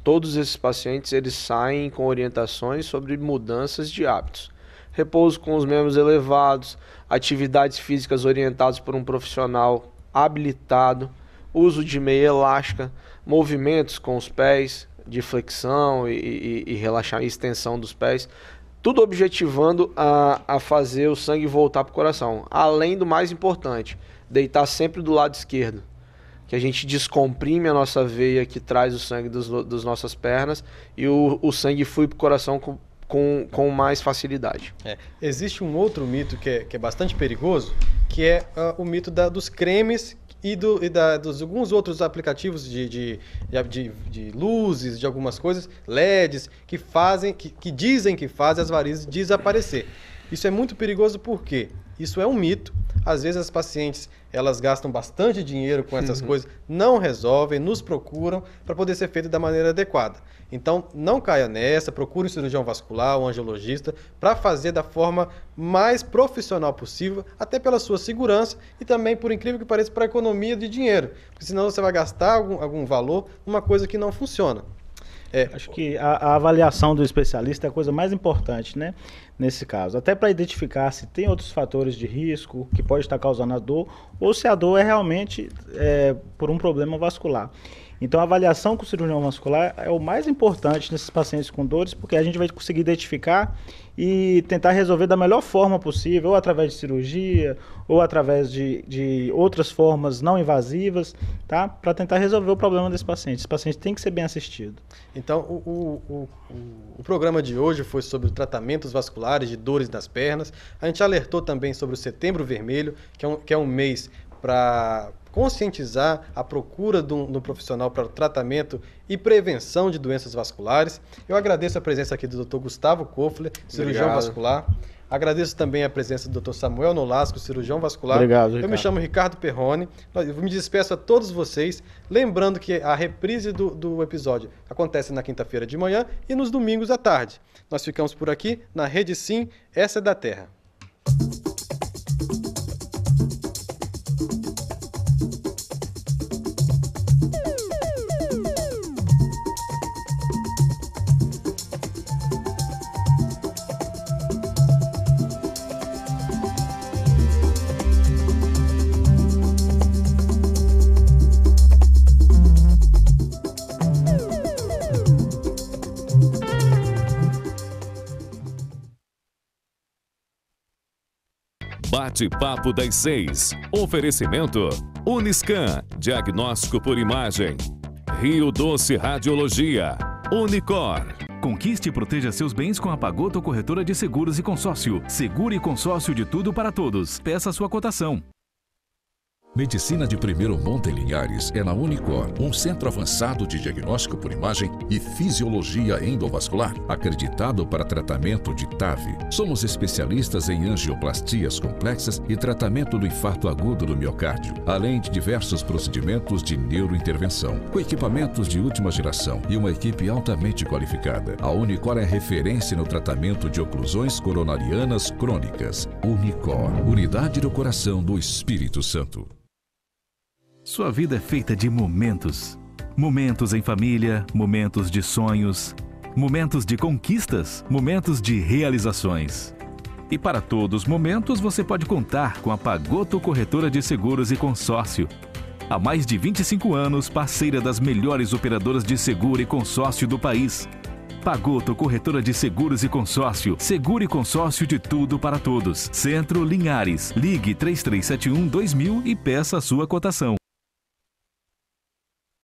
todos esses pacientes, eles saem com orientações sobre mudanças de hábitos. Repouso com os membros elevados, atividades físicas orientadas por um profissional habilitado, uso de meia elástica, movimentos com os pés, de flexão e relaxar, extensão dos pés. Tudo objetivando a fazer o sangue voltar para o coração. Além do mais importante, deitar sempre do lado esquerdo. Que a gente descomprime a nossa veia que traz o sangue das nossas pernas e o sangue flui para o coração com mais facilidade. Existe um outro mito que é bastante perigoso, que é o mito dos cremes e dos alguns outros aplicativos de luzes, de algumas coisas, LEDs, que dizem que fazem as varizes desaparecer. Isso é muito perigoso porque isso é um mito. Às vezes as pacientes elas gastam bastante dinheiro com essas coisas, não resolvem, nos procuram para poder ser feito da maneira adequada. Então, não caia nessa, procure um cirurgião vascular, um angiologista, para fazer da forma mais profissional possível, até pela sua segurança e também, por incrível que pareça, para a economia de dinheiro. Porque senão você vai gastar algum valor numa coisa que não funciona. Acho que a avaliação do especialista é a coisa mais importante, né? Nesse caso, até para identificar se tem outros fatores de risco que pode estar causando a dor ou se a dor é realmente por um problema vascular. Então a avaliação com o cirurgião vascular é o mais importante nesses pacientes com dores, porque a gente vai conseguir identificar e tentar resolver da melhor forma possível, ou através de cirurgia, ou através de outras formas não invasivas, tá? Para tentar resolver o problema desse paciente. Esse paciente tem que ser bem assistido. Então, o programa de hoje foi sobre tratamentos vasculares de dores nas pernas. A gente alertou também sobre o Setembro Vermelho, que é um mês para conscientizar a procura de um profissional para o tratamento e prevenção de doenças vasculares. Eu agradeço a presença aqui do Dr. Gustavo Koffler, cirurgião vascular. Agradeço também a presença do Dr. Samuel Nolasco, cirurgião vascular. Obrigado, Ricardo. Eu me chamo Ricardo Perrone. Eu me despeço a todos vocês, lembrando que a reprise do episódio acontece na quinta-feira de manhã e nos domingos à tarde. Nós ficamos por aqui na Rede Sim, essa é da Terra. Bate-papo das 6. Oferecimento Uniscan, diagnóstico por imagem. Rio Doce Radiologia. Unicor. Conquiste e proteja seus bens com a Pagoto Corretora de Seguros e Consórcio. Seguro e consórcio de tudo para todos. Peça sua cotação. Medicina de primeiro monte em Linhares é na Unicor, um centro avançado de diagnóstico por imagem e fisiologia endovascular, acreditado para tratamento de TAV. Somos especialistas em angioplastias complexas e tratamento do infarto agudo do miocárdio, além de diversos procedimentos de neurointervenção, com equipamentos de última geração e uma equipe altamente qualificada. A Unicor é referência no tratamento de oclusões coronarianas crônicas. Unicor, unidade do coração do Espírito Santo. Sua vida é feita de momentos. Momentos em família, momentos de sonhos, momentos de conquistas, momentos de realizações. E para todos os momentos você pode contar com a Pagoto Corretora de Seguros e Consórcio. Há mais de 25 anos, parceira das melhores operadoras de seguro e consórcio do país. Pagoto Corretora de Seguros e Consórcio. Seguro e consórcio de tudo para todos. Centro Linhares. Ligue 3371-2000 e peça a sua cotação.